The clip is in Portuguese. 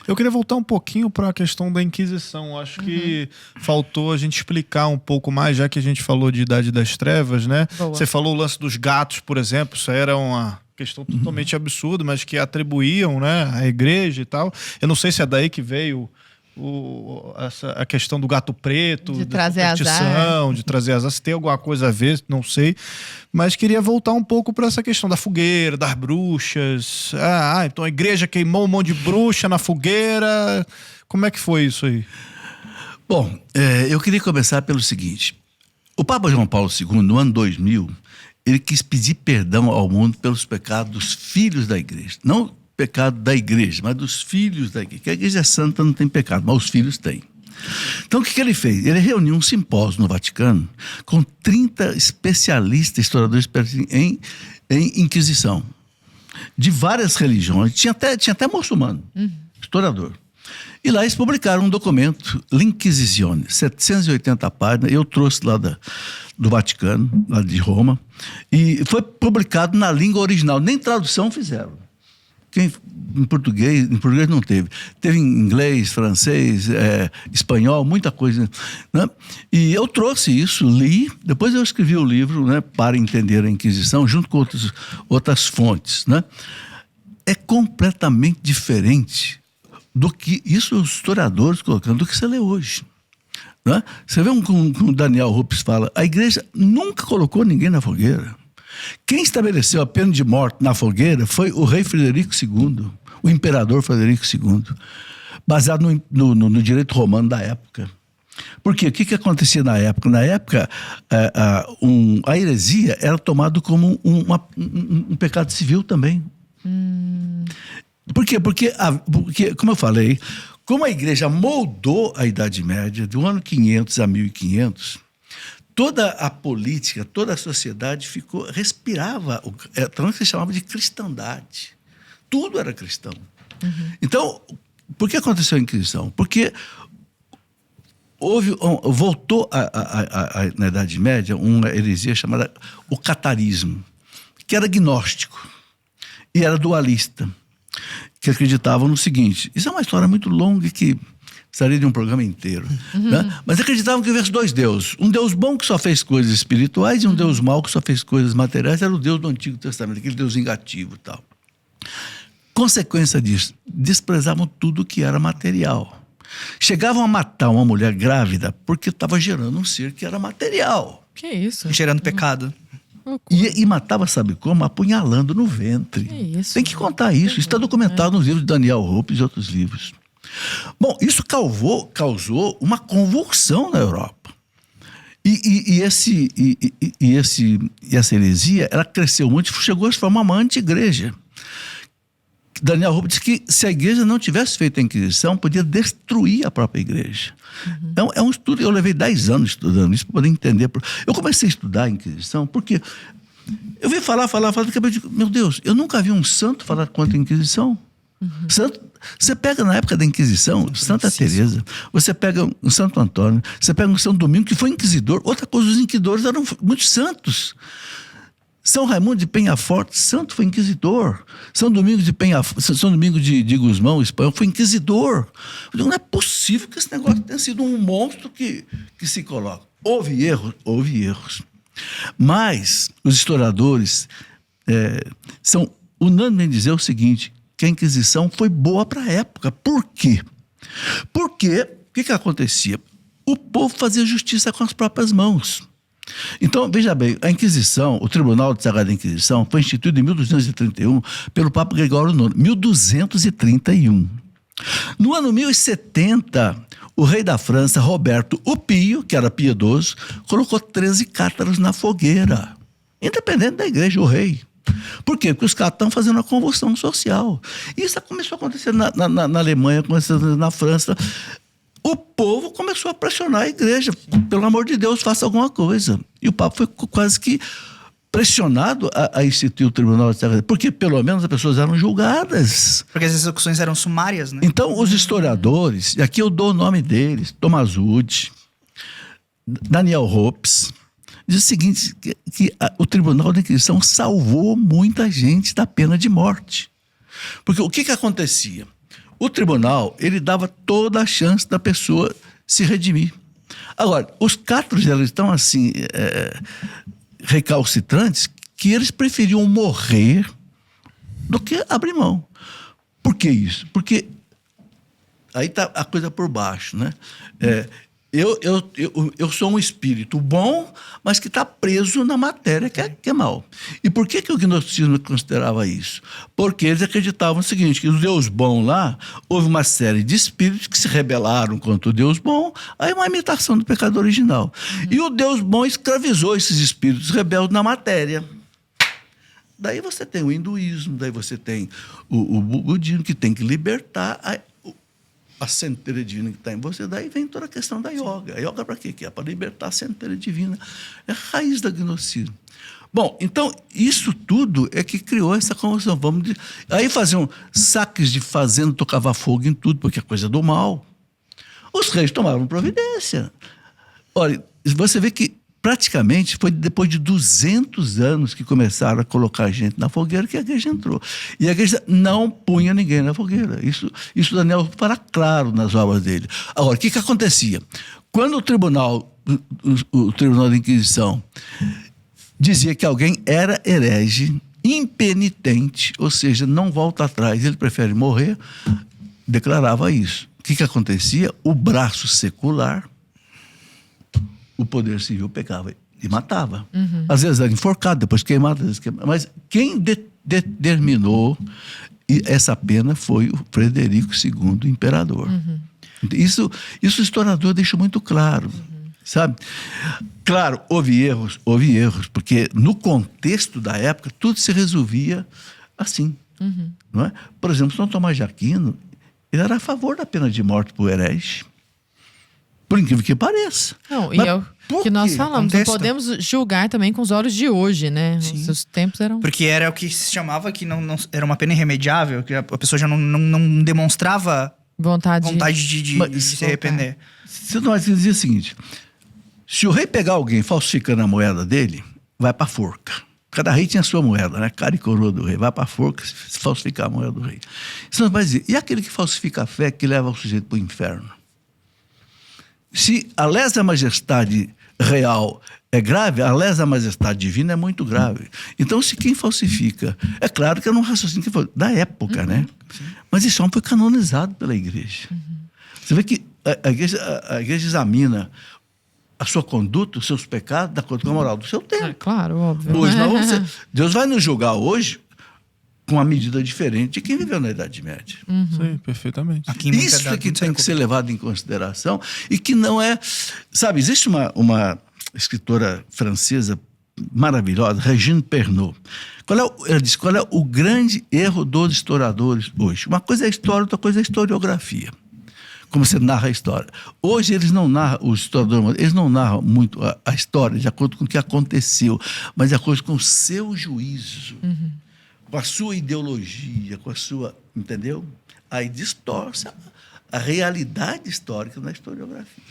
Eu queria voltar um pouquinho para a questão da Inquisição. Acho que faltou a gente explicar um pouco mais, já que a gente falou de Idade das Trevas, né? Boa. Você falou o lance dos gatos, por exemplo. Isso era uma questão totalmente absurda, mas que atribuíam, né, à igreja e tal. Eu não sei se é daí que veio a questão do gato preto, De da trazer superstição, de trazer azar. Se tem alguma coisa a ver, não sei. Mas queria voltar um pouco para essa questão da fogueira, das bruxas. Então a igreja queimou um monte de bruxa na fogueira. Como é que foi isso aí? Bom, eu queria começar pelo seguinte. O Papa João Paulo II, no ano 2000, ele quis pedir perdão ao mundo pelos pecados dos filhos da igreja. Não pecado da igreja, mas dos filhos da igreja. Porque a igreja santa não tem pecado, mas os filhos têm. Então, o que ele fez? Ele reuniu um simpósio no Vaticano com 30 especialistas, historiadores em Inquisição, de várias religiões. Tinha até muçulmano, historiador. E lá eles publicaram um documento, L'Inquisizione, 780 páginas. Eu trouxe lá do Vaticano, lá de Roma, e foi publicado na língua original. Nem tradução fizeram. Em português não teve. Teve em inglês, francês, espanhol, muita coisa, né? E eu trouxe isso, li, depois eu escrevi o livro, né, para entender a Inquisição, junto com outras fontes, né? É completamente diferente do que isso os historiadores colocando, do que você lê hoje, né? Você vê como Daniel Rupes fala, a igreja nunca colocou ninguém na fogueira. Quem estabeleceu a pena de morte na fogueira foi o rei Frederico II, o imperador Frederico II, baseado no direito romano da época. Por quê? O que acontecia na época? Na época, a heresia era tomada como um pecado civil também. Por quê? Porque, como eu falei, como a igreja moldou a Idade Média, do ano 500 a 1500, toda a política, toda a sociedade respirava, então se chamava de cristandade. Tudo era cristão. Então, por que aconteceu a Inquisição? Porque voltou na Idade Média uma heresia chamada o catarismo, que era gnóstico e era dualista, que acreditavam no seguinte, isso é uma história muito longa que precisaria de um programa inteiro, né? Mas acreditavam que houvesse dois deuses. Um Deus bom que só fez coisas espirituais e um Deus mau que só fez coisas materiais. Era o Deus do Antigo Testamento, aquele Deus vingativo e tal. Consequência disso, desprezavam tudo que era material. Chegavam a matar uma mulher grávida porque estava gerando um ser que era material. Que isso? Gerando pecado. E matava, sabe como? Apunhalando no ventre. Que isso? Tem que contar isso. Isso está documentado nos livros de Daniel Rupes e outros livros. Bom, isso causou uma convulsão na Europa. E essa heresia, ela cresceu muito, chegou a se formar uma anti-igreja. Daniel Rupes disse que se a igreja não tivesse feito a Inquisição, podia destruir a própria igreja. Então, é um estudo, eu levei 10 anos estudando isso para poder entender. Eu comecei a estudar a Inquisição porque eu vi falar, meu Deus, eu nunca vi um santo falar contra a Inquisição. Santo, você pega na época da Inquisição, Santa Teresa, você pega um Santo Antônio, você pega um São Domingo que foi inquisidor. Outra coisa, os inquisidores eram muitos santos. São Raimundo de Penafort, santo, foi inquisidor. São Domingo de Gusmão, espanhol, foi inquisidor. Eu digo, não é possível que esse negócio tenha sido um monstro que se coloca. Houve erros. Mas os historiadores são unânimes em dizer o seguinte, que a Inquisição foi boa para a época. Por quê? Porque, o que acontecia? O povo fazia justiça com as próprias mãos. Então, veja bem, a Inquisição, o Tribunal de Sagrada Inquisição, foi instituído em 1231 pelo Papa Gregório IX, 1231. No ano 1070, o rei da França, Roberto o Pio, que era piedoso, colocou 13 cátaros na fogueira, independente da igreja, o rei. Por quê? Porque os caras estão fazendo uma convulsão social. Isso começou a acontecer na Alemanha, começou na França. O povo começou a pressionar a igreja. Pelo amor de Deus, faça alguma coisa. E o Papa foi quase que pressionado a instituir o Tribunal de Sagrada. Porque, pelo menos, as pessoas eram julgadas. Porque as execuções eram sumárias, né? Então, os historiadores, e aqui eu dou o nome deles, Thomas Wood, Daniel Rupes, diz o seguinte, que o Tribunal da Inquisição salvou muita gente da pena de morte. Porque o que acontecia? O tribunal, ele dava toda a chance da pessoa se redimir. Agora, os cátaros, eles estão assim, recalcitrantes, que eles preferiam morrer do que abrir mão. Por que isso? Porque aí está a coisa por baixo, né? Eu sou um espírito bom, mas que está preso na matéria que é mal. E por que o gnosticismo considerava isso? Porque eles acreditavam o seguinte, que o Deus bom lá, houve uma série de espíritos que se rebelaram contra o Deus bom, aí uma imitação do pecado original. E o Deus bom escravizou esses espíritos rebeldes na matéria. Daí você tem o hinduísmo, daí você tem o budismo, que tem que libertar a centelha divina que está em você. Daí vem toda a questão da yoga. A yoga para quê? Que é para libertar a centelha divina. É a raiz do gnosticismo. Bom, então, isso tudo é que criou essa convulsão. Aí faziam saques de fazenda, tocava fogo em tudo, porque é coisa do mal. Os reis tomaram providência. Olha, você vê que praticamente foi depois de 200 anos que começaram a colocar gente na fogueira que a igreja entrou. E a igreja não punha ninguém na fogueira. Isso Daniel para claro nas obras dele. Agora, o que acontecia? Quando o tribunal da Inquisição dizia que alguém era herege, impenitente, ou seja, não volta atrás, ele prefere morrer, declarava isso. O que acontecia? O braço secular, o poder civil pegava e matava. Às vezes era enforcado, depois queimado, mas quem determinou essa pena foi o Frederico II, o imperador. Isso o historiador deixa muito claro, sabe? Claro, houve erros, porque no contexto da época tudo se resolvia assim. Não é? Por exemplo, São Tomás de Aquino, ele era a favor da pena de morte por herege. Por incrível que pareça. Não, e é o que nós falamos. Não podemos julgar também com os olhos de hoje, né? Os tempos eram... Porque era o que se chamava que não era uma pena irremediável, que a pessoa já não demonstrava vontade de se arrepender. São Tomás dizia o seguinte, se o rei pegar alguém falsificando a moeda dele, vai para a forca. Cada rei tinha a sua moeda, né? Cara e coroa do rei. Vai para a forca se falsificar a moeda do rei. São Tomás dizia, e aquele que falsifica a fé que leva o sujeito para o inferno? Se a lesa majestade real é grave, a lesa majestade divina é muito grave. Então, se quem falsifica... É claro que era um raciocínio que foi da época, né? Mas isso não foi canonizado pela igreja. Você vê que a igreja examina a sua conduta, os seus pecados, de acordo com a moral do seu tempo. É, claro, óbvio. Hoje, Deus vai nos julgar hoje com uma medida diferente de quem viveu na Idade Média. Sim, perfeitamente. Isso é que tem que ser levado em consideração e que não é... Sabe, existe uma escritora francesa maravilhosa, Regine Pernot. Ela diz qual é o grande erro dos historiadores hoje. Uma coisa é a história, outra coisa é a historiografia. Como você narra a história. Hoje eles não narram, os historiadores, eles não narram muito a história de acordo com o que aconteceu, mas de acordo com o seu juízo. Com a sua ideologia, com a sua... Entendeu? Aí distorce a realidade histórica na historiografia.